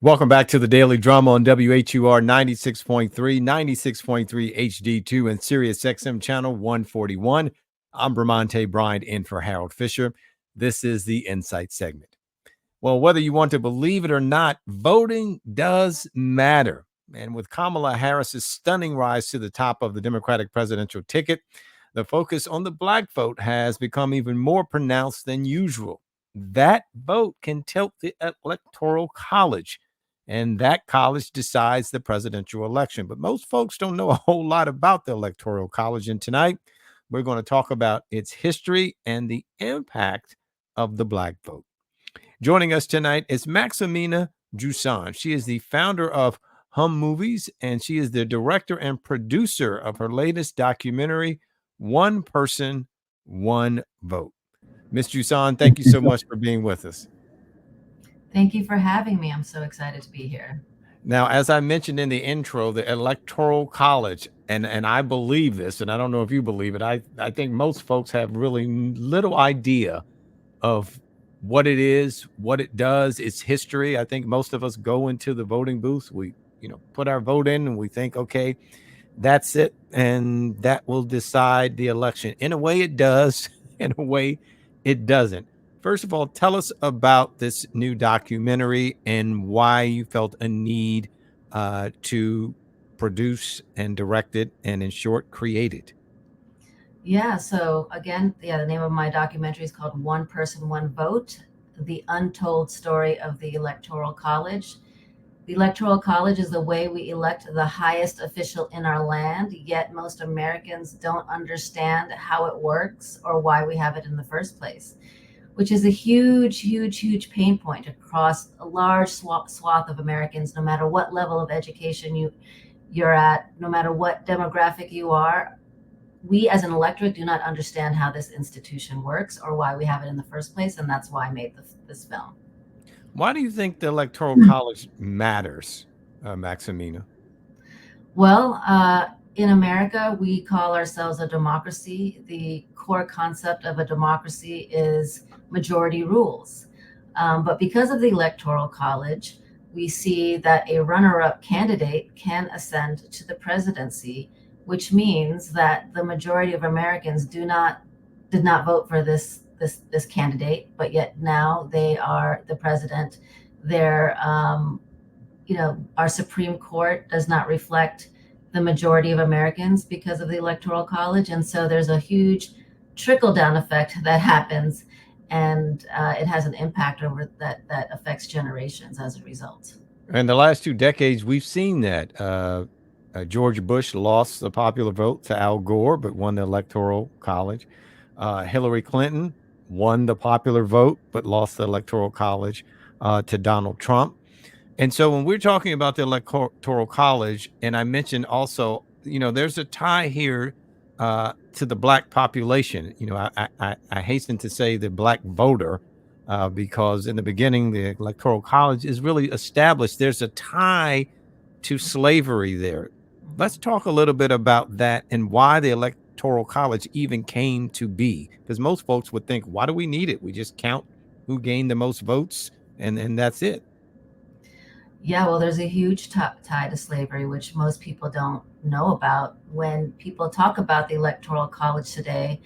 Welcome back to the Daily Drama on WHUR 96.3, 96.3 HD2, and Sirius XM channel 141. I'm Bramante Bryant in for Harold Fisher. This is the Insight segment. Well, whether you want to believe it or not, voting does matter. And with Kamala Harris's stunning rise to the top of the Democratic presidential ticket, the focus on the black vote has become even more pronounced than usual. That vote can tilt the Electoral College, and that college decides the presidential election. But most folks don't know a whole lot about the Electoral College. And tonight, we're going to talk about its history and the impact of the black vote. Joining us tonight is Maximina Jusan. She is the founder of Hum Movies, and she is the director and producer of her latest documentary, One Person, One Vote. Ms. Jusan, thank you so much for being with us. Thank you for having me. I'm so excited to be here. Now, as I mentioned in the intro, the Electoral College, and I believe this, and I don't know if you believe it, I think most folks have really little idea of what it is, what it does, its history. I think most of us go into the voting booth, we put our vote in, and we think, okay, that's it, and that will decide the election. In a way, it does. In a way, it doesn't. First of all, tell us about this new documentary and why you felt a need to produce and direct it, and in short, create it. Yeah, so again, the name of my documentary is called One Person, One Vote, the untold story of the Electoral College. The Electoral College is the way we elect the highest official in our land, yet most Americans don't understand how it works or why we have it in the first place, which is a huge pain point across a large swath of Americans, no matter what level of education you're at, no matter what demographic you are. We as an electorate do not understand how this institution works or why we have it in the first place, and that's why I made this film. Why do you think the Electoral College matters, Maximina? Well, in America, we call ourselves a democracy. The core concept of a democracy is majority rules. But because of the Electoral College, we see that a runner-up candidate can ascend to the presidency, which means that the majority of Americans did not vote for this candidate, but yet now they are the president. Our Supreme Court does not reflect the majority of Americans because of the Electoral College, and so there's a huge trickle-down effect that happens, and it has an impact over that affects generations as a result. In the last 2 decades, we've seen that. George Bush lost the popular vote to Al Gore, but won the Electoral College. Hillary Clinton won the popular vote, but lost the Electoral College to Donald Trump. And so when we're talking about the Electoral College, and I mentioned also, there's a tie here to the black population. I hasten to say the black voter, because in the beginning, the Electoral College is really established. There's a tie to slavery there. Let's talk a little bit about that and why the Electoral College even came to be. Because most folks would think, why do we need it? We just count who gained the most votes, and that's it. Yeah, well, there's a huge tie to slavery, which most people don't know about. When people talk about the Electoral College today,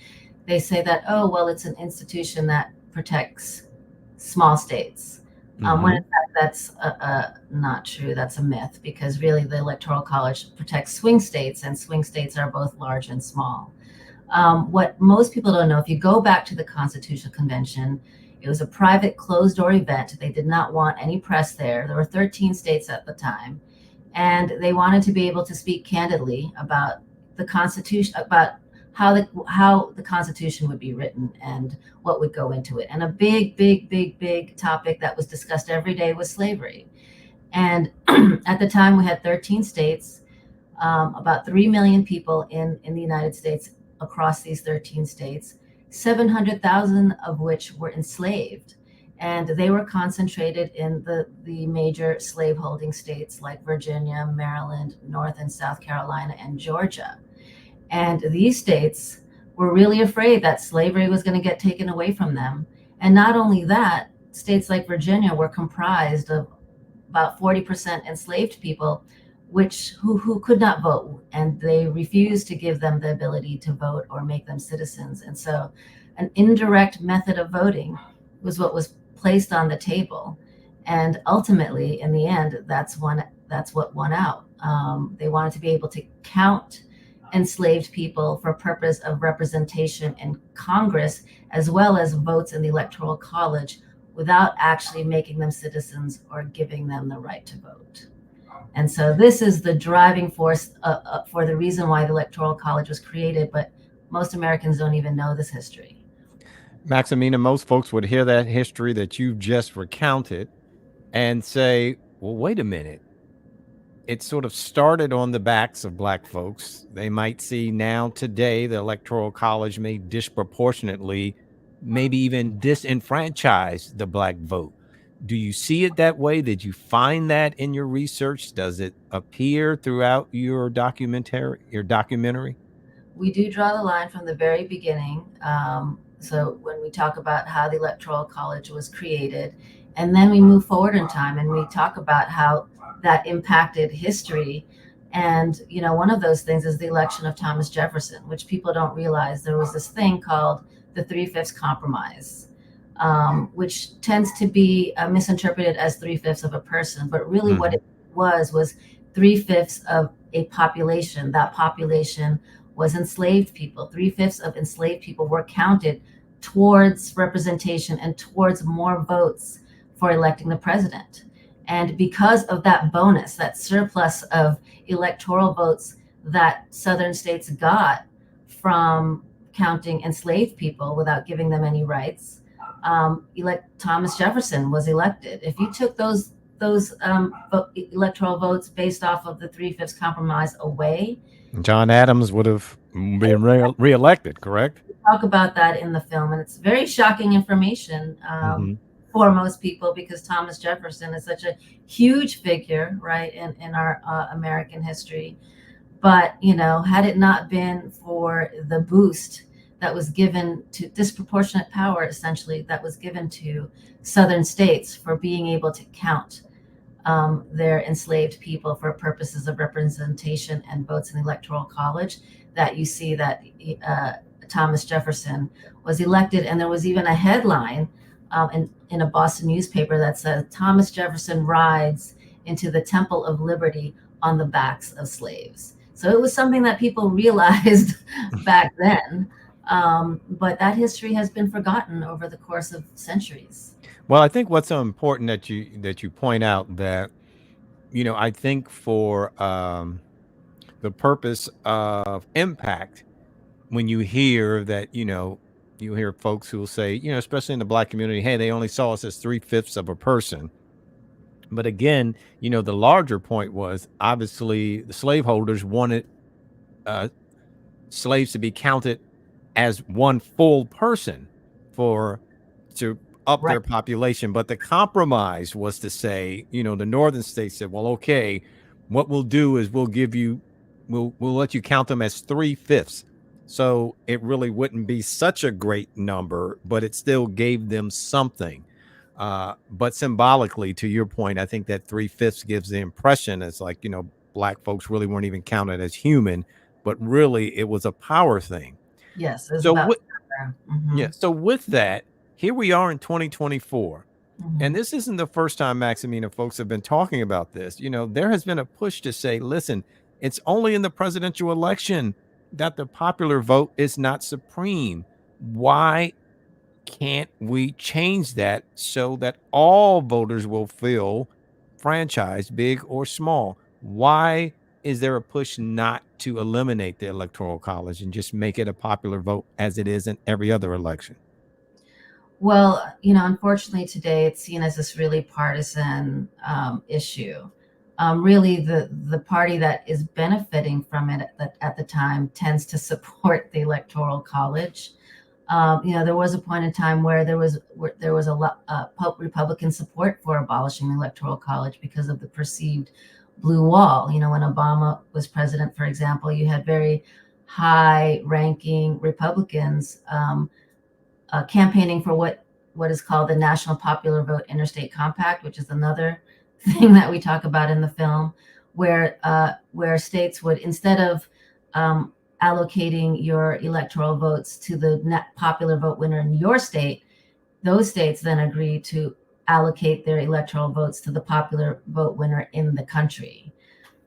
they say that, oh, well, it's an institution that protects small states. When in fact that's not true. That's a myth, because really the Electoral College protects swing states, and swing states are both large and small. What most people don't know, if you go back to the Constitutional Convention, it was a private closed-door event. They did not want any press there. There were 13 states at the time, and they wanted to be able to speak candidly about the Constitution, about how the Constitution would be written and what would go into it. And a big topic that was discussed every day was slavery. And at the time, we had 13 states, about 3 million people in the United States across these 13 states, 700,000 of which were enslaved. And they were concentrated in the major slaveholding states like Virginia, Maryland, North and South Carolina, and Georgia. And these states were really afraid that slavery was going to get taken away from them. And not only that, states like Virginia were comprised of about 40% enslaved people, who could not vote, and they refused to give them the ability to vote or make them citizens. And so an indirect method of voting was what was placed on the table. And ultimately, in the end, that's what won out. They wanted to be able to count enslaved people for purpose of representation in Congress, as well as votes in the Electoral College, without actually making them citizens or giving them the right to vote. And so this is the driving force for the reason why the Electoral College was created, but most Americans don't even know this history. Maximina, most folks would hear that history that you've just recounted and say, well, wait a minute. It sort of started on the backs of Black folks. They might see now today the Electoral College may disproportionately, maybe even disenfranchise the Black vote. Do you see it that way? Did you find that in your research? Does it appear throughout your documentary? We do draw the line from the very beginning. So when we talk about how the Electoral College was created, and then we move forward in time and we talk about how that impacted history. And, one of those things is the election of Thomas Jefferson, which people don't realize. There was this thing called the Three-Fifths Compromise, which tends to be misinterpreted as three-fifths of a person. But really what it was three-fifths of a population. That population was enslaved people. Three-fifths of enslaved people were counted towards representation and towards more votes for electing the president. And because of that bonus, that surplus of electoral votes that Southern states got from counting enslaved people without giving them any rights, Thomas Jefferson was elected. If you took those electoral votes based off of the Three-Fifths Compromise away, John Adams would have been reelected, correct? we talk about that in the film, and it's very shocking information for most people, because Thomas Jefferson is such a huge figure, right, in our American history. But, had it not been for the boost that was given to disproportionate power, essentially, that was given to Southern states for being able to count their enslaved people for purposes of representation and votes in the Electoral College, that you see that Thomas Jefferson was elected. And there was even a headline in a Boston newspaper that said, Thomas Jefferson rides into the Temple of Liberty on the backs of slaves. So it was something that people realized back then. But that history has been forgotten over the course of centuries. Well, I think what's so important that you point out that, I think for the purpose of impact, when you hear that, you hear folks who will say, especially in the Black community, hey, they only saw us as three-fifths of a person. But again, the larger point was obviously the slaveholders wanted slaves to be counted as one full person to up their population. But the compromise was to say, the northern states said, well, okay, what we'll do is we'll let you count them as three-fifths. So it really wouldn't be such a great number, but it still gave them something. But symbolically, to your point, I think that three-fifths gives the impression it's like, Black folks really weren't even counted as human, but really it was a power thing. Yes, it was So about yeah. So with that, here we are in 2024. And this isn't the first time, Maximina, folks have been talking about this. There has been a push to say, listen, it's only in the presidential election that the popular vote is not supreme. Why can't we change that so that all voters will feel franchised, big or small? Why is there a push not to eliminate the Electoral College and just make it a popular vote as it is in every other election? Well, unfortunately today it's seen as this really partisan issue. Really, the party that is benefiting from it at the time tends to support the Electoral College. There was a point in time where there was a lot Republican support for abolishing the Electoral College because of the perceived blue wall. When Obama was president, for example, you had very high-ranking Republicans campaigning for what is called the National Popular Vote Interstate Compact, which is another thing that we talk about in the film, where states would, instead of allocating your electoral votes to the net popular vote winner in your state, those states then agree to allocate their electoral votes to the popular vote winner in the country.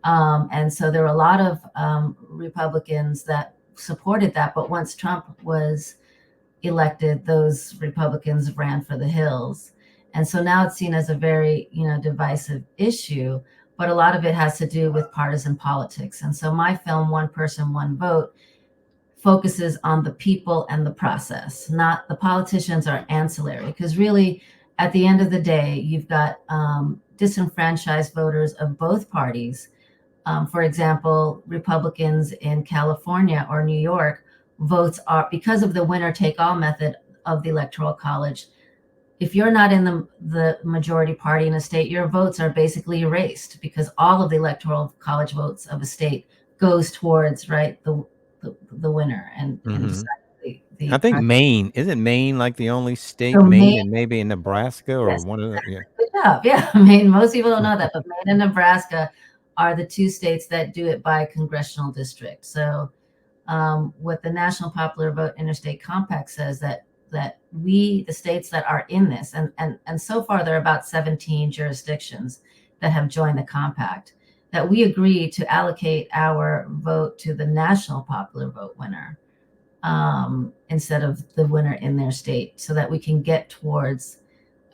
And so there were a lot of Republicans that supported that. But once Trump was elected, those Republicans ran for the hills. And so now it's seen as a very, divisive issue. But a lot of it has to do with partisan politics. And so my film, One Person, One Vote, focuses on the people and the process, not the politicians are ancillary. Because really, at the end of the day, you've got disenfranchised voters of both parties. For example, Republicans in California or New York, votes are, because of the winner take all method of the Electoral College, if you're not in the majority party in a state, your votes are basically erased, because all of the Electoral College votes of a state goes towards, right, the winner and Hmm. deciding I the think president. Maine isn't Maine like the only So state, Maine, Maine and maybe in Nebraska or yes, one of the, yeah. good job. Yeah, Maine. Most people don't know that, but Maine and Nebraska are the two states that do it by congressional district. So what the National Popular Vote Interstate Compact says, that we, the states that are in this, and so far there are about 17 jurisdictions that have joined the compact, that we agree to allocate our vote to the national popular vote winner, instead of the winner in their state, so that we can get towards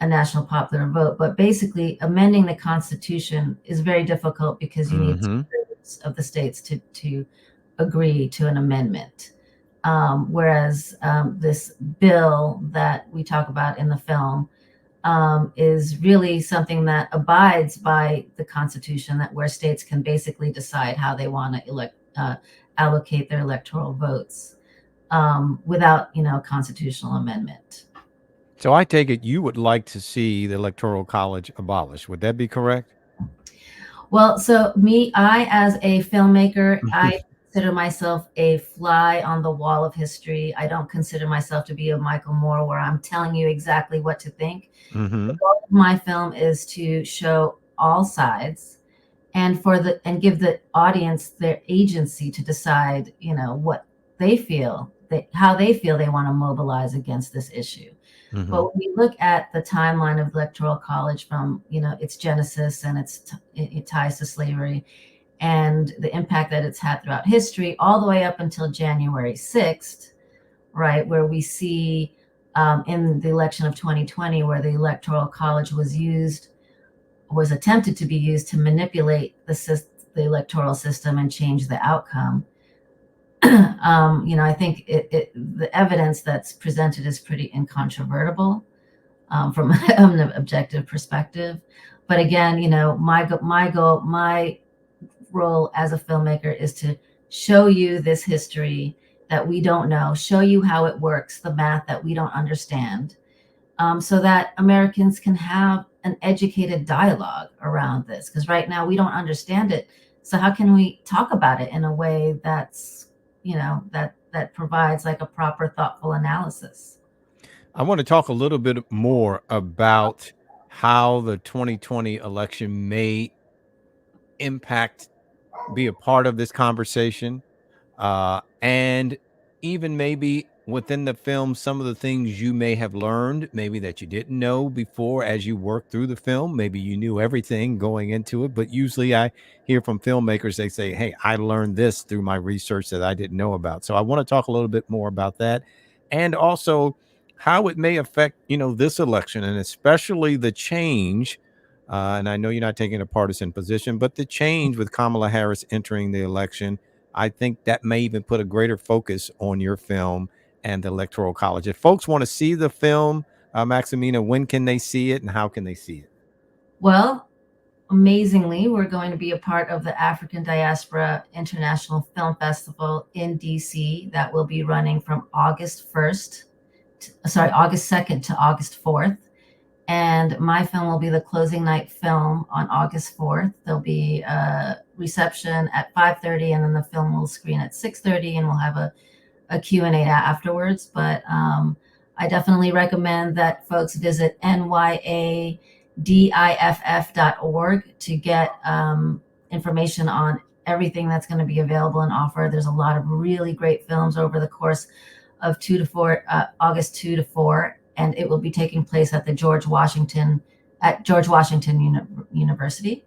a national popular vote. But basically, amending the Constitution is very difficult, because you need Hmm. two-thirds of the states to agree to an amendment. Whereas this bill that we talk about in the film is really something that abides by the Constitution, that where states can basically decide how they want to allocate their electoral votes, without, constitutional amendment. So I take it you would like to see the Electoral College abolished. Would that be correct? Well, so I, as a filmmaker, I consider myself a fly on the wall of history. I don't consider myself to be a Michael Moore, where I'm telling you exactly what to think. The Hmm. goal of my film is to show all sides, and give the audience their agency to decide, what they feel, how they feel they want to mobilize against this issue. But Hmm. when we look at the timeline of electoral college, from its genesis and it ties to slavery, and the impact that it's had throughout history, all the way up until January 6th, right, where we see, in the election of 2020, where the electoral college was attempted to be used to manipulate the electoral system and change the outcome. I think the evidence that's presented is pretty incontrovertible, from an objective perspective. But again, my role as a filmmaker is to show you this history that we don't know, show you how it works, the math that we don't understand, so that Americans can have an educated dialogue around this. Because right now we don't understand it. So how can we talk about it in a way that's, that provides like a proper, thoughtful analysis? I want to talk a little bit more about how the 2020 election may impact, be a part of this conversation, and even maybe within the film, some of the things you may have learned, maybe that you didn't know before as you worked through the film. Maybe you knew everything going into it, but usually I hear from filmmakers, they say, "Hey, I learned this through my research that I didn't know about." So I want to talk a little bit more about that, and also how it may affect, this election, and especially the change. And I know you're not taking a partisan position, but the change with Kamala Harris entering the election, I think that may even put a greater focus on your film and the Electoral College. If folks want to see the film, Maximina, when can they see it and how can they see it? Well, amazingly, we're going to be a part of the African Diaspora International Film Festival in DC, that will be running from August 2nd to August 4th. And my film will be the closing night film on August 4th. There'll be a reception at 5:30, and then the film will screen at 6:30, and we'll have a Q&A afterwards. But I definitely recommend that folks visit NYA diff.org to get information on everything that's going to be available and offered. There's a lot of really great films over the course of August 2 to 4, and it will be taking place at George Washington University.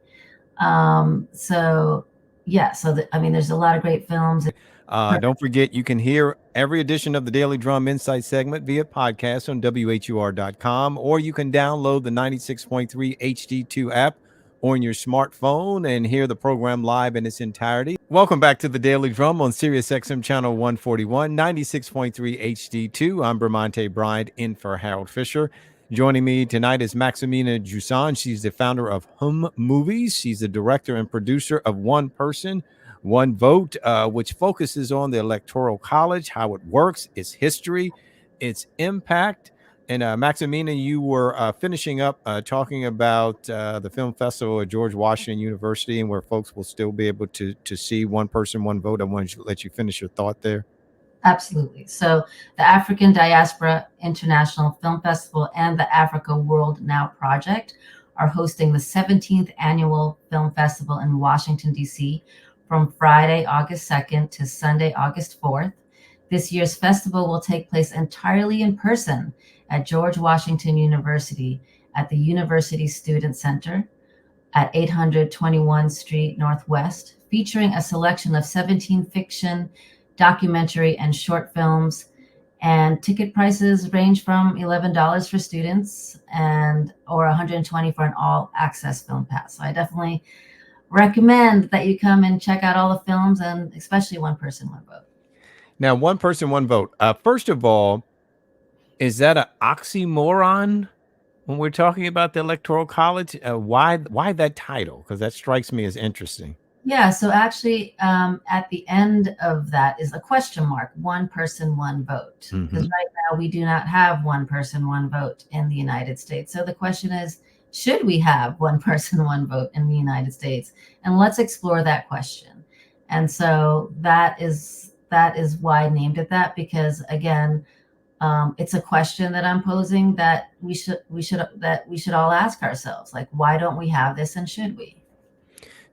So yeah, I mean, there's a lot of great films. Don't forget, you can hear every edition of the Daily Drum Insight segment via podcast on WHUR.com, or you can download the 96.3 HD2 app on your smartphone and hear the program live in its entirety. Welcome back to the Daily Drum on Sirius XM Channel 141, 96.3 HD2. I'm Bramante Bryant in for Harold Fisher. Joining me tonight is Maximina Jusan. She's the founder of Hum Movies. She's the director and producer of One Person, One Vote, which focuses on the Electoral College, how it works, its history, its impact. And Maximina, you were finishing up talking about the film festival at George Washington University, and where folks will still be able to see One Person, One Vote. I wanted to let you finish your thought there. Absolutely. So the African Diaspora International Film Festival and the Africa World Now Project are hosting the 17th Annual Film Festival in Washington, D.C. from Friday, August 2nd to Sunday, August 4th. This year's festival will take place entirely in person at George Washington University at the University Student Center at 821 Street Northwest, featuring a selection of 17 fiction, documentary, and short films. And ticket prices range from $11 for students or $120 for an all-access film pass. So I definitely recommend that you come and check out all the films, and especially One Person, One Vote. Now, One Person, One Vote. First of all, is that an oxymoron when we're talking about the Electoral College? Why that title? Because that strikes me as interesting. Yeah, so actually, at the end of that is a question mark: one person, one vote. Because right now we do not have one person, one vote in the United States. So the question is, should we have one person, one vote in the United States? And let's explore that question. And so that is why I named it that, because again, it's a question that I'm posing that we should all ask ourselves, like, why don't we have this, and should we?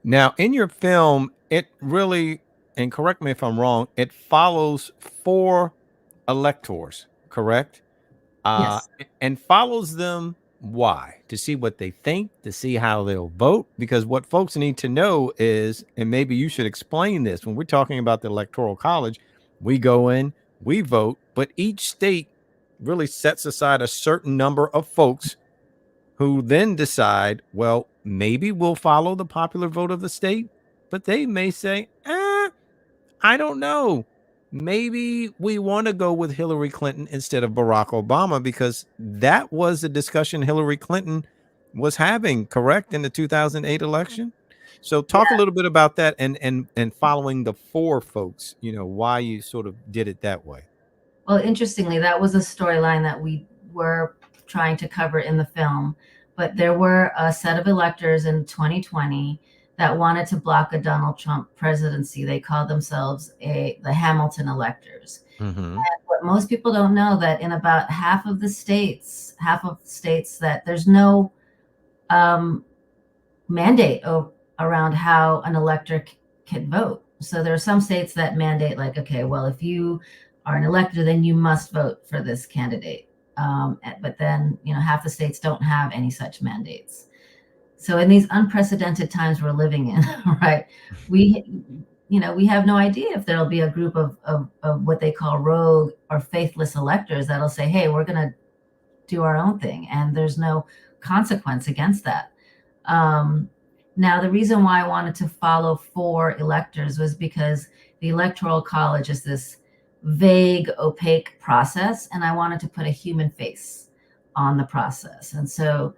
Now, in your film, it really, and correct me if I'm wrong, it follows 4 electors, correct? Yes. And follows them why? To see what they think, to see how they'll vote. Because what folks need to know is, and maybe you should explain this, when we're talking about the Electoral College, we go in, we vote, but each state really sets aside a certain number of folks who then decide, well, maybe we'll follow the popular vote of the state, but they may say, I don't know. Maybe we want to go with Hillary Clinton instead of Barack Obama, because that was the discussion Hillary Clinton was having, correct, in the 2008 election. So talk a little bit about that and following the 4 folks, why you sort of did it that way. Well, interestingly, that was a storyline that we were trying to cover in the film, but there were a set of electors in 2020 that wanted to block a Donald Trump presidency. They called themselves the Hamilton electors. And what most people don't know, that in about half of states that there's no mandate around how an elector can vote. So there are some states that mandate, like, okay, well, if you are an elector, then you must vote for this candidate. But then, half the states don't have any such mandates. So in these unprecedented times we're living in, right, we have no idea if there'll be a group of what they call rogue or faithless electors that'll say, hey, we're going to do our own thing, and there's no consequence against that. Now, the reason why I wanted to follow 4 electors was because the Electoral College is this vague, opaque process, and I wanted to put a human face on the process. And so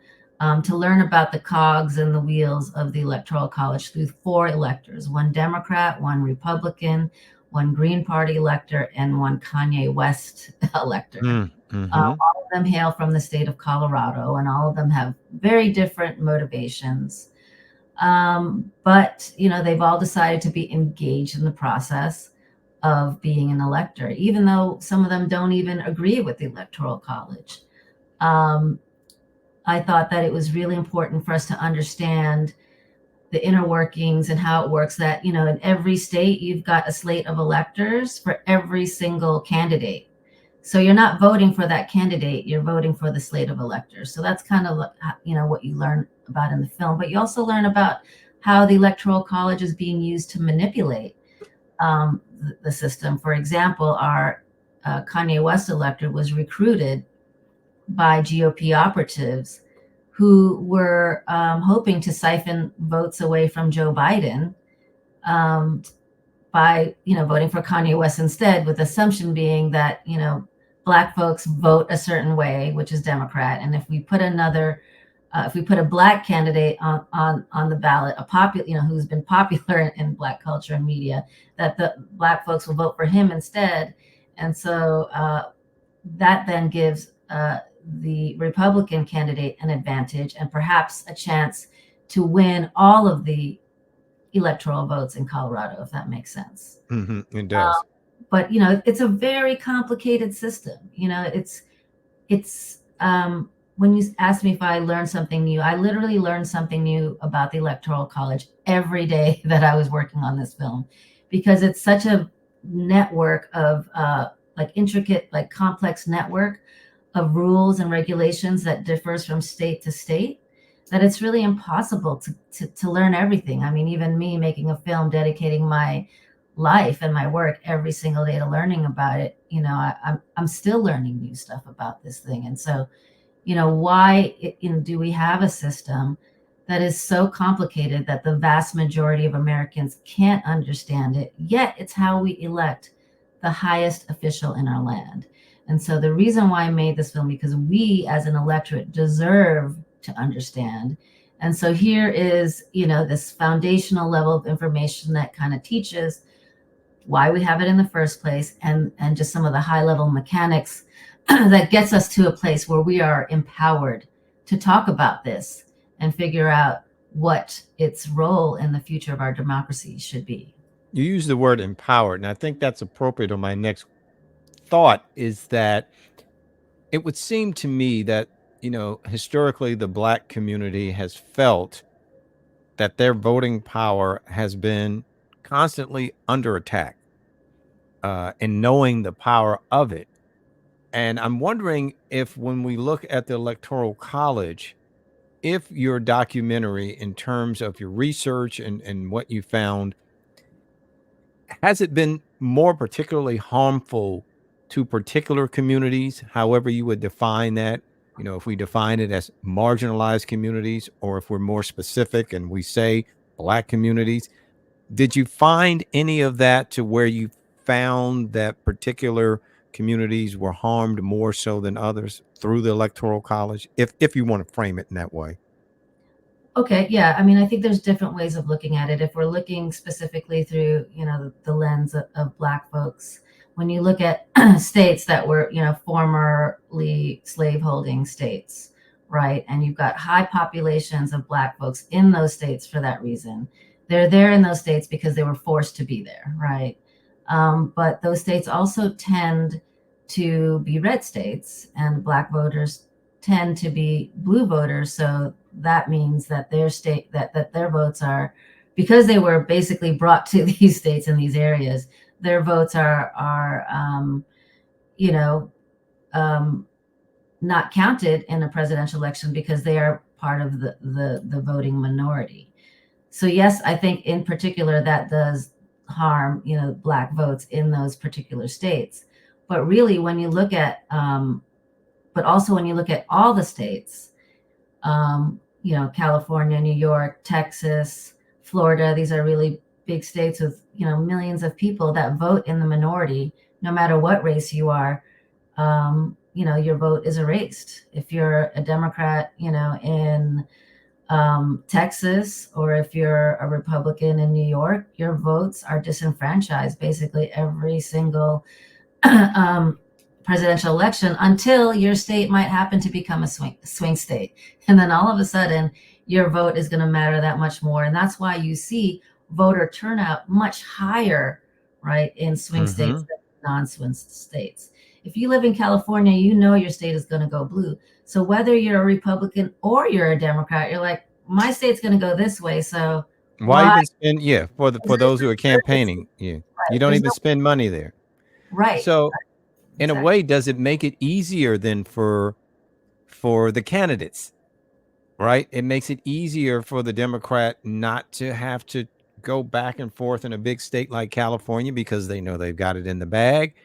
to learn about the cogs and the wheels of the Electoral College through 4 electors: one Democrat, one Republican, one Green Party elector, and one Kanye West elector. All of them hail from the state of Colorado, and all of them have very different motivations. But, they've all decided to be engaged in the process of being an elector, even though some of them don't even agree with the Electoral College. I thought that it was really important for us to understand the inner workings and how it works, that, in every state, you've got a slate of electors for every single candidate. So you're not voting for that candidate, you're voting for the slate of electors. So that's kind of, what you learn about in the film. But you also learn about how the Electoral College is being used to manipulate the system. For example, our Kanye West elector was recruited by GOP operatives who were hoping to siphon votes away from Joe Biden um, by, voting for Kanye West instead, with the assumption being that, Black folks vote a certain way, which is Democrat. And if we put a Black candidate on the ballot, who's been popular in Black culture and media, that the Black folks will vote for him instead. And so that then gives the Republican candidate an advantage and perhaps a chance to win all of the electoral votes in Colorado, if that makes sense. It does. But it's a very complicated system. It's when you asked me if I learned something new, I literally learned something new about the Electoral College every day that I was working on this film, because it's such a network of intricate, complex network of rules and regulations that differs from state to state, that it's really impossible to learn everything. I mean, even me making a film, dedicating my life and my work every single day to learning about it, I'm still learning new stuff about this thing. And so, why do we have a system that is so complicated that the vast majority of Americans can't understand it, yet it's how we elect the highest official in our land? And so the reason why I made this film, because we as an electorate deserve to understand. And so here is, this foundational level of information that kind of teaches why we have it in the first place, and just some of the high level mechanics that gets us to a place where we are empowered to talk about this and figure out what its role in the future of our democracy should be. You use the word empowered, and I think that's appropriate on my next thought, is that it would seem to me that, historically the Black community has felt that their voting power has been constantly under attack, and knowing the power of it. And I'm wondering if, when we look at the Electoral College, if your documentary, in terms of your research and what you found, has it been more particularly harmful to particular communities, however you would define that? If we define it as marginalized communities, or if we're more specific and we say Black communities, did you find any of that, to where you found that particular communities were harmed more so than others through the Electoral College, if you want to frame it in that way? Okay, yeah. I mean, I think there's different ways of looking at it. If we're looking specifically through, the lens of Black folks, when you look at states that were, formerly slaveholding states, right? And you've got high populations of Black folks in those states for that reason. They're there in those states because they were forced to be there, right? But those states also tend to be red states, and Black voters tend to be blue voters. So that means that their state, that their votes are, because they were basically brought to these states in these areas, their votes are not counted in a presidential election because they are part of the voting minority. So yes, I think in particular that does harm, Black votes in those particular states. But really, when you look at, but also when you look at all the states, California, New York, Texas, Florida, these are really big states with, millions of people that vote in the minority. No matter what race you are, your vote is erased. If you're a Democrat, in Texas, or if you're a Republican in New York, your votes are disenfranchised basically every single presidential election, until your state might happen to become a swing state. And then all of a sudden, your vote is going to matter that much more. And that's why you see voter turnout much higher, right, in swing states than non-swing states. if you live in California, you know your state is going to go blue. So whether you're a Republican or you're a Democrat, you're like, my state's going to go this way. So Why why? even spend, yeah, for There's those who no are urgency, campaigning, yeah. You right? don't There's even no spend money there. right. So, in a Exactly. way, does it make it easier then for the candidates, right? It makes it easier for the Democrat not to have to go back and forth in a big state like California because they know they've got it in the bag,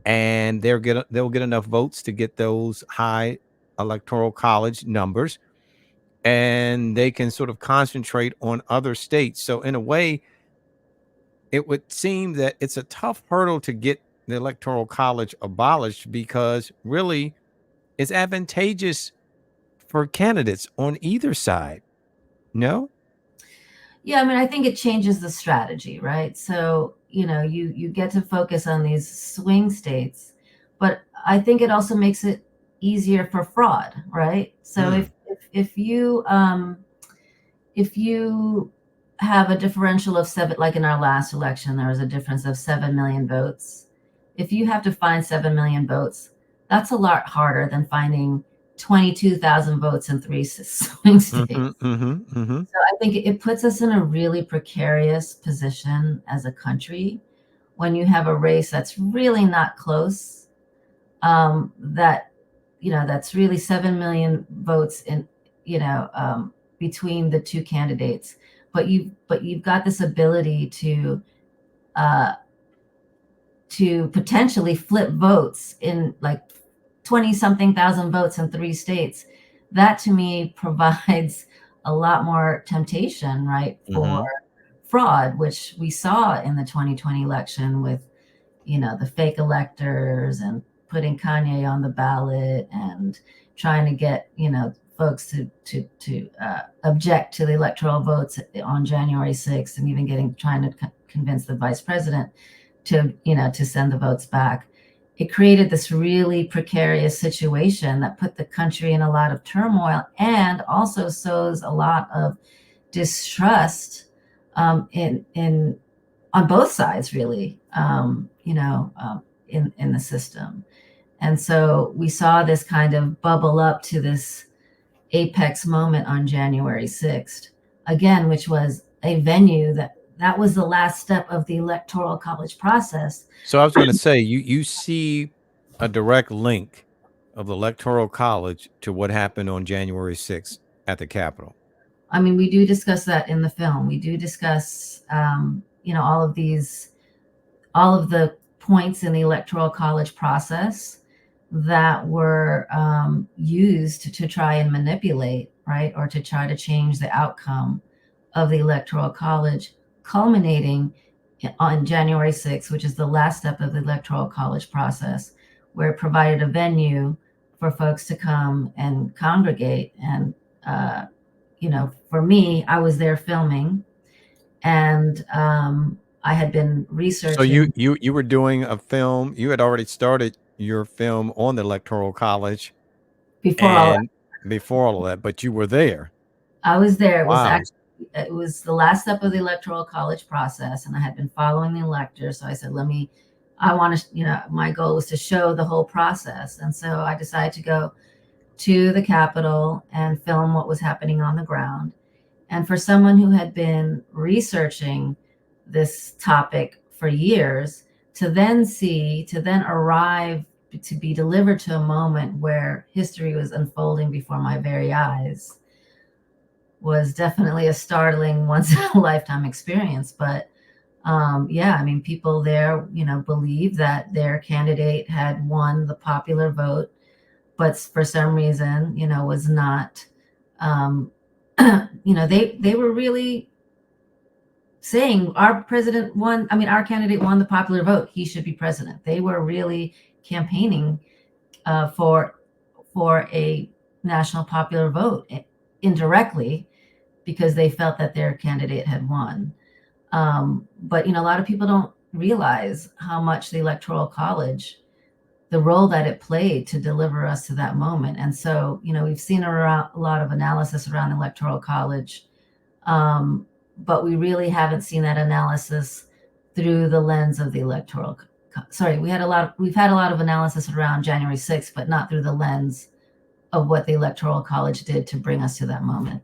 and they'll get enough votes to get those high electoral college numbers, and they can sort of concentrate on other states. So in a way, it would seem that it's a tough hurdle to get the electoral college abolished because really it's advantageous for candidates on either side. No? Yeah, I mean, I think it changes the strategy, right? So, you get to focus on these swing states, but I think it also makes it easier for fraud, right? So Mm. if you have a differential of seven, like in our last election, there was a difference of 7 million votes. If you have to find 7 million votes, that's a lot harder than finding 22,000 votes in three swing states. Mhm, mhm, mhm. So I think it puts us in a really precarious position as a country when you have a race that's really not close, that that's really 7 million votes in between the two candidates, but you've got this ability uh, to potentially flip votes in like 20 something thousand votes in three states. That to me provides a lot more temptation, right, for Mhm. fraud, which we saw in the 2020 election with, the fake electors and putting Kanye on the ballot and trying to get, folks to object to the electoral votes on January 6th, and even trying to convince the vice president to send the votes back. It created this really precarious situation that put the country in a lot of turmoil and also sows a lot of distrust, in on both sides, really, in the system. And so we saw this kind of bubble up to this apex moment on January 6th, again, which was a venue that was the last step of the electoral college process. So I was gonna say, you see a direct link of the electoral college to what happened on January 6th at the Capitol. I mean, we do discuss that in the film. We do discuss, all of the points in the electoral college process that were used to try and manipulate, right, or to try to change the outcome of the electoral college, culminating on January 6th, which is the last step of the electoral college process, where it provided a venue for folks to come and congregate. And for me, I was there filming, and I had been So you researching you you were doing a film. You had already started your film on the electoral college before all and before all of that, but you were there. I was there. Wow. It was the last step of the electoral college process, and I had been following the electors. So I said, I want to, my goal was to show the whole process. And so I decided to go to the Capitol and film what was happening on the ground. And for someone who had been researching this topic for years, to then arrive to be delivered to a moment where history was unfolding before my very eyes was definitely a startling once in a lifetime experience. But yeah, I mean, people there, believed that their candidate had won the popular vote, but for some reason, was not. Um, they were really saying our president won. I mean, our candidate won the popular vote. He should be president. They were really campaigning for a national popular vote, indirectly, because they felt that their candidate had won. But a lot of people don't realize how much the Electoral College, the role that it played to deliver us to that moment. And so, we've seen a lot of analysis around the Electoral College, but we really haven't seen that analysis through the lens of the Electoral sorry, we've had a lot of analysis around January 6th, but not through the lens of what the Electoral College did to bring us to that moment.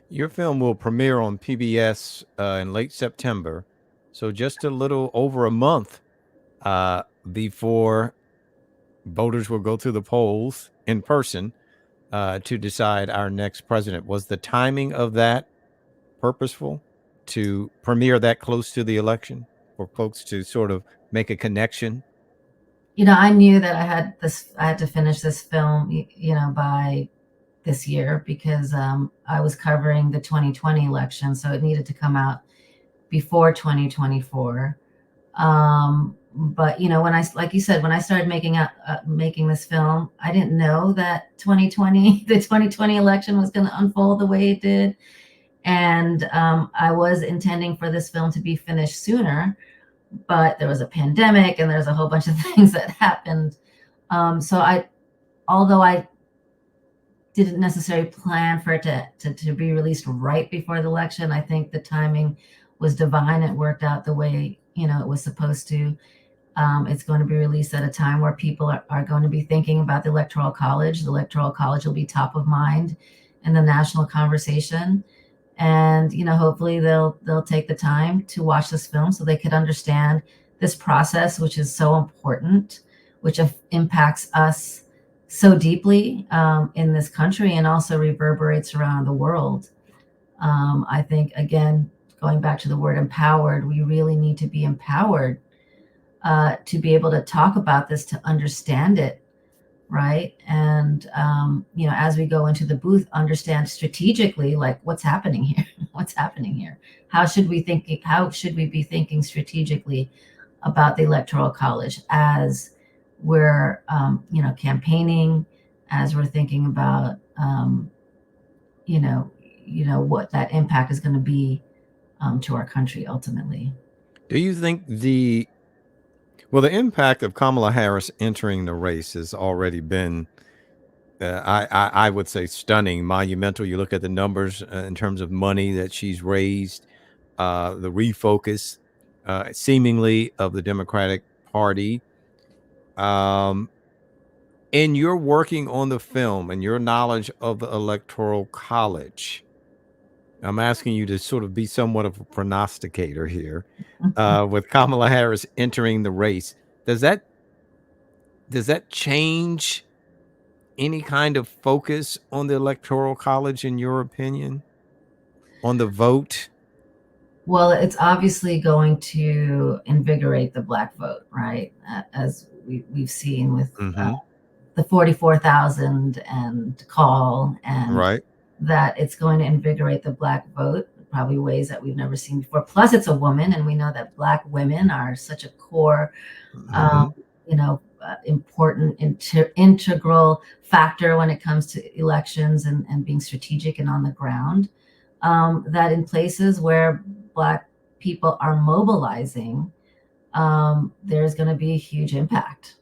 Your film will premiere on PBS in late September, so just a little over a month before voters will go to the polls in person to decide our next president. Was the timing of that purposeful to premiere that close to the election for folks to sort of make a connection? I knew that I had to finish this film, by this year because I was covering the 2020 election, so it needed to come out before 2024. But like you said, when I started making this film, I didn't know that the 2020 election was going to unfold the way it did, and I was intending for this film to be finished sooner, but there was a pandemic and there's a whole bunch of things that happened. Although I didn't necessarily plan for it to be released right before the election, I think the timing was divine. It worked out the way it was supposed to. It's going to be released at a time where people are going to be thinking about the Electoral College. The Electoral College will be top of mind in the national conversation, and hopefully they'll take the time to watch this film so they could understand this process, which is so important, which impacts us so deeply in this country and also reverberates around the world. I think, again, going back to the word empowered, we really need to be empowered to be able to talk about this, to understand it, right? And, as we go into the booth, understand strategically, like what's happening here, what's happening here. How should we be thinking strategically about the Electoral College as we're, campaigning, as we're thinking about, what that impact is going to be to our country ultimately. Do you think the impact of Kamala Harris entering the race has already been, I would say, stunning, monumental. You look at the numbers in terms of money that she's raised, the refocus, seemingly, of the Democratic Party. In your working on the film and your knowledge of the Electoral College, I'm asking you to sort of be somewhat of a prognosticator here. With Kamala Harris entering the race, does that change any kind of focus on the Electoral College, in your opinion, on the vote? Well, it's obviously going to invigorate the Black vote, right? As we've seen with the 44,000 and call, and Right. that it's going to invigorate the Black vote, probably ways that we've never seen before. Plus, it's a woman, and we know that Black women are such a core, important, integral factor when it comes to elections and being strategic and on the ground. That in places where Black people are mobilizing, there's going to be a huge impact.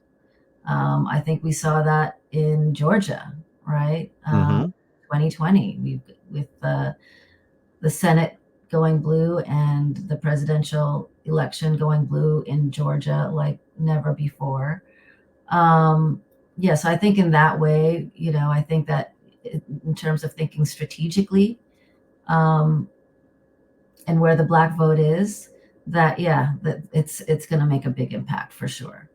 I think we saw that in Georgia, right? 2020, with the Senate going blue and the presidential election going blue in Georgia like never before. So I think in that way, I think that in terms of thinking strategically, and where the Black vote is, that it's going to make a big impact for sure.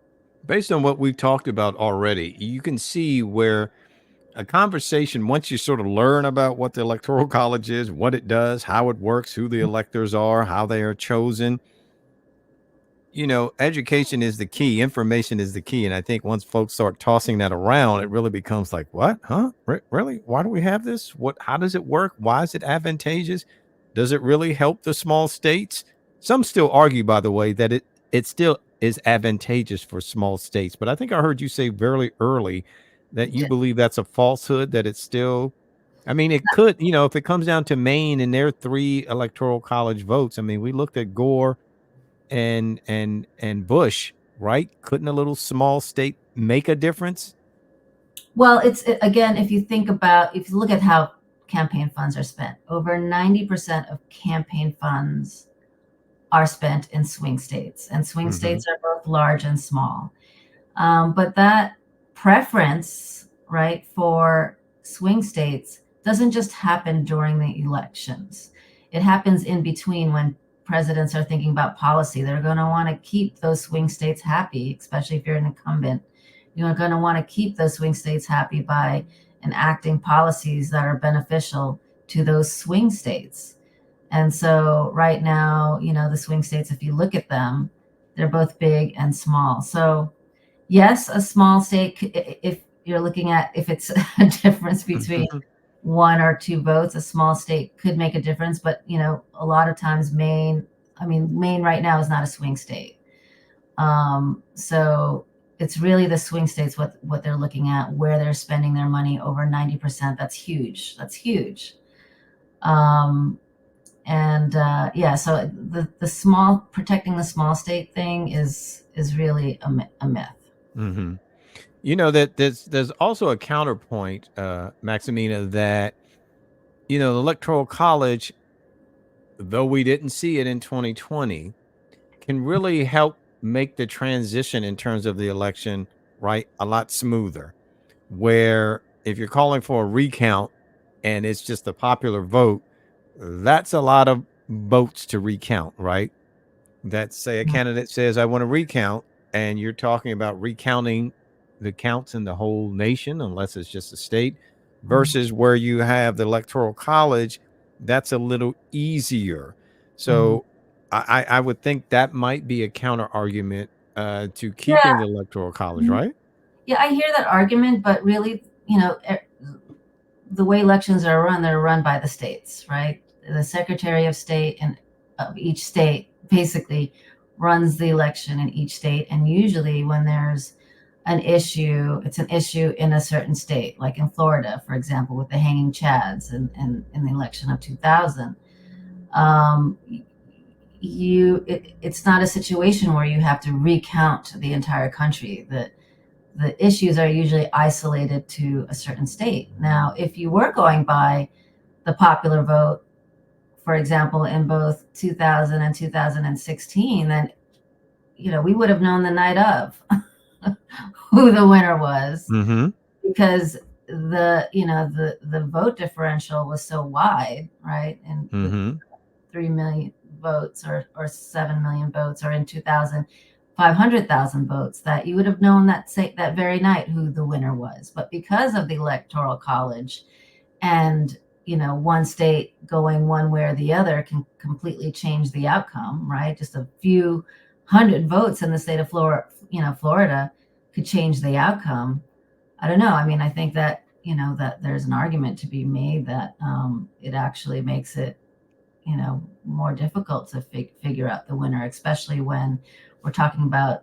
Based on what we've talked about already, you can see where a conversation, once you sort of learn about what the Electoral College is, what it does, how it works, who the electors are, how they are chosen, education is the key, information is the key. And I think once folks start tossing that around, it really becomes like, what? Huh? Really? Why do we have this? How does it work? Why is it advantageous? Does it really help the small states? Some still argue, by the way, that it still is advantageous for small states. But I think I heard you say very early that you believe that's a falsehood, that it's still, it could, if it comes down to Maine and their 3 Electoral College votes. We looked at Gore and Bush, right? Couldn't a little small state make a difference? Well, again, if you look at how campaign funds are spent, over 90% of campaign funds are spent in swing states, and swing Hmm. states are both large and small. But that preference, right, for swing states doesn't just happen during the elections. It happens in between when presidents are thinking about policy. They're going to want to keep those swing states happy, especially if you're an incumbent. You're going to want to keep those swing states happy by enacting policies that are beneficial to those swing states. And so right now, the swing states, if you look at them, they're both big and small. So yes, a small state, if you're looking at if it's a difference between one or two votes, a small state could make a difference. But, a lot of times Maine right now is not a swing state. So it's really the swing states, what they're looking at, where they're spending their money over 90%. That's huge. That's huge. And yeah, so the small protecting the small state thing is really a myth. Hmm. That there's also a counterpoint, Maximina, that the Electoral College, though we didn't see it in 2020, can really help make the transition in terms of the election, right, a lot smoother. Where if you're calling for a recount and it's just a popular vote, that's a lot of votes to recount, right? That say a candidate says, I want to recount, and you're talking about recounting the counts in the whole nation, unless it's just a state, Mhm. versus where you have the Electoral College, that's a little easier. Mhm. So I would think that might be a counter argument to keeping Yeah. the Electoral College, Mhm. right? Yeah, I hear that argument, but really, the way elections are run, they're run by the states, right? The Secretary of State and of each state basically runs the election in each state. And usually, when there's an issue, it's an issue in a certain state, like in Florida, for example, with the hanging chads in the election of 2000. Um, it's not a situation where you have to recount the entire country. The issues are usually isolated to a certain state. Now, if you were going by the popular vote, for example, in both 2000 and 2016, then we would have known the night of who the winner was, Mm-hmm. because the vote differential was so wide, right? And with Mm-hmm. 3 million votes or 7 million votes, or in 2000, 500,000 votes, that you would have known that very night who the winner was. But because of the Electoral College, and one state going one way or the other can completely change the outcome, right? Just a few hundred votes in the state of Florida could change the outcome. I don't know. I mean, I think that that there's an argument to be made that it actually makes it more difficult to figure out the winner, especially when we're talking about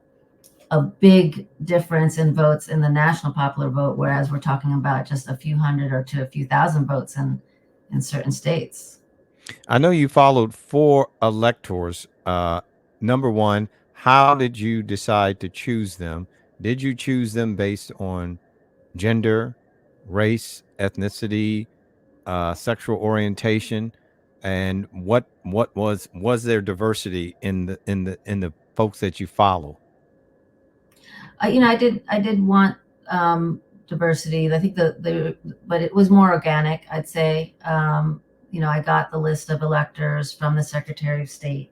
a big difference in votes in the national popular vote, whereas we're talking about just a few hundred or to a few thousand votes in certain states. I know you followed four electors. Number one, how did you decide to choose them? Did you choose them based on gender, race, ethnicity, sexual orientation, and what was there diversity in the folks that you follow? I did want diversity. I think but it was more organic, I'd say. I got the list of electors from the Secretary of State.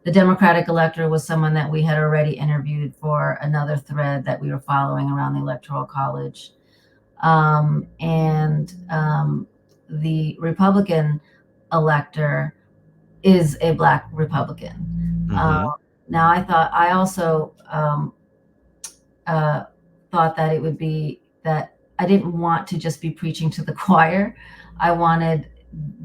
The Democratic elector was someone that we had already interviewed for another thread that we were following around the Electoral College. And the Republican elector is a Black Republican. Mm-hmm. Now, I also uh, thought that it would be that I didn't want to just be preaching to the choir. I wanted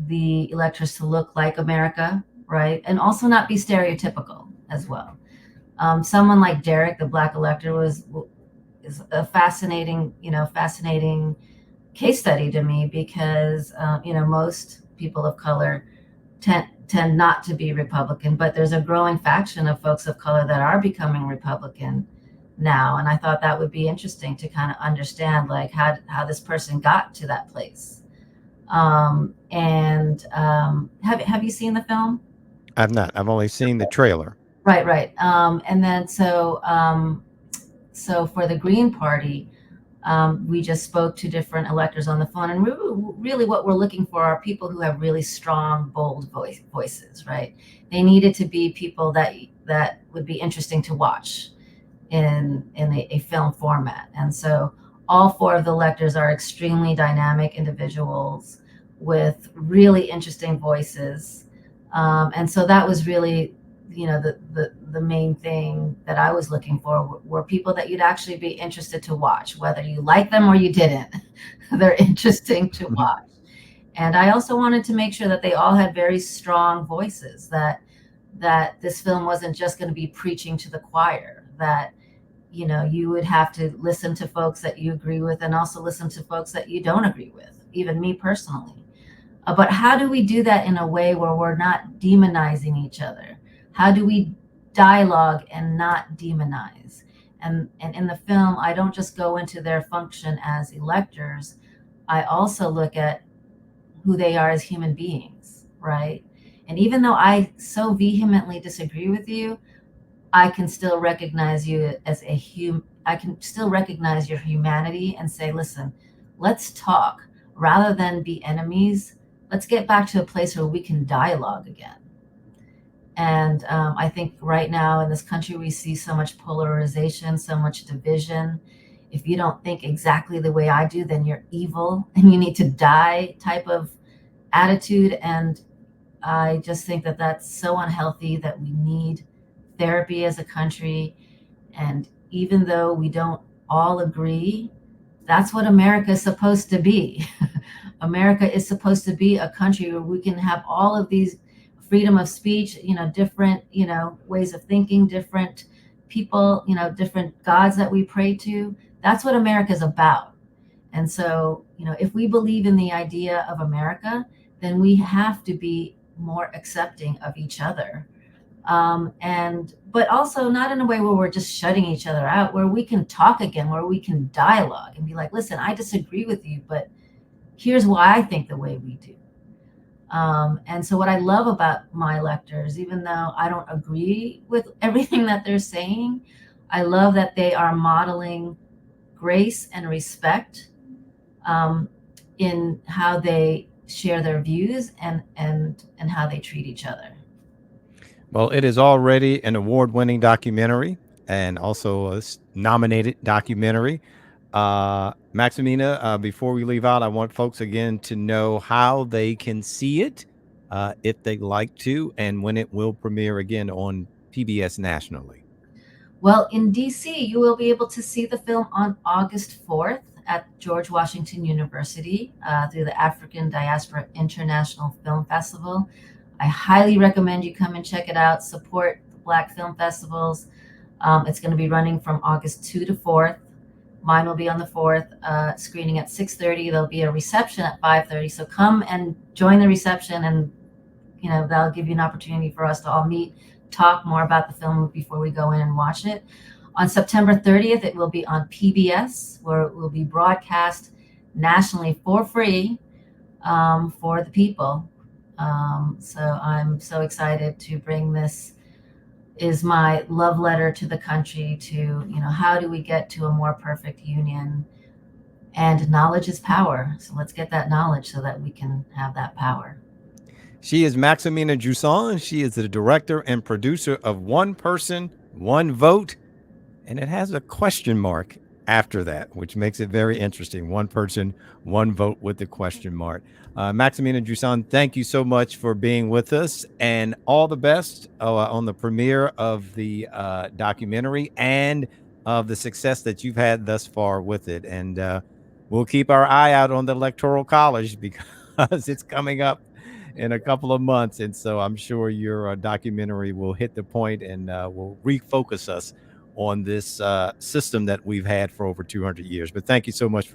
the electors to look like America, right? And also not be stereotypical as well. Someone like Derek, the Black elector, is a fascinating case study to me, because most people of color tend not to be Republican, but there's a growing faction of folks of color that are becoming Republican now, and I thought that would be interesting to kind of understand, like, how this person got to that place. And have you seen the film? I've not. I've only seen the trailer. Right, right. And then so for the Green Party, we just spoke to different electors on the phone, and really what we're looking for are people who have really strong, bold voices, right? They needed to be people that would be interesting to watch in a film format. And so all four of the electors are extremely dynamic individuals with really interesting voices. And so that was really, the main thing that I was looking for were people that you'd actually be interested to watch, whether you like them or you didn't. They're interesting to watch. And I also wanted to make sure that they all had very strong voices, that this film wasn't just going to be preaching to the choir, that you would have to listen to folks that you agree with and also listen to folks that you don't agree with, even me personally. But how do we do that in a way where we're not demonizing each other? How do we dialogue and not demonize? And in the film, I don't just go into their function as electors. I also look at who they are as human beings, right? And even though I so vehemently disagree with you, I can still recognize you as I can still recognize your humanity and say, listen, let's talk rather than be enemies. Let's get back to a place where we can dialogue again. And I think right now in this country, we see so much polarization, so much division. If you don't think exactly the way I do, then you're evil and you need to die type of attitude. And I just think that that's so unhealthy, that we need therapy as a country. And even though we don't all agree, that's what America is supposed to be. America is supposed to be a country where we can have all of these freedom of speech, different, ways of thinking, different people, different gods that we pray to. That's what America is about. And so, if we believe in the idea of America, then we have to be more accepting of each other. But also not in a way where we're just shutting each other out, where we can talk again, where we can dialogue and be like, listen, I disagree with you, but here's why I think the way we do. And so what I love about my electors, even though I don't agree with everything that they're saying, I love that they are modeling grace and respect in how they share their views and how they treat each other. Well, it is already an award-winning documentary and also a nominated documentary. Maximina, before we leave out, I want folks again to know how they can see it, if they'd like to, and when it will premiere again on PBS nationally. Well, in DC, you will be able to see the film on August 4th at George Washington University through the African Diaspora International Film Festival. I highly recommend you come and check it out, support the Black film festivals. It's going to be running from August 2 to 4th. Mine will be on the 4th, screening at 6:30. There'll be a reception at 5:30. So come and join the reception, and that'll give you an opportunity for us to all meet, talk more about the film before we go in and watch it. On September 30th, it will be on PBS, where it will be broadcast nationally for free for the people. So I'm so excited to bring this. Is my love letter to the country to, how do we get to a more perfect union? And knowledge is power. So let's get that knowledge so that we can have that power. She is Maximina Jusson. She is the director and producer of One Person, One Vote. And it has a question mark after that, which makes it very interesting. One person, one vote with the question mark. Maximina Jusson, thank you so much for being with us, and all the best on the premiere of the documentary and of the success that you've had thus far with it. And we'll keep our eye out on the Electoral College because it's coming up in a couple of months. And so I'm sure your documentary will hit the point and will refocus us on this system that we've had for over 200 years. But thank you so much for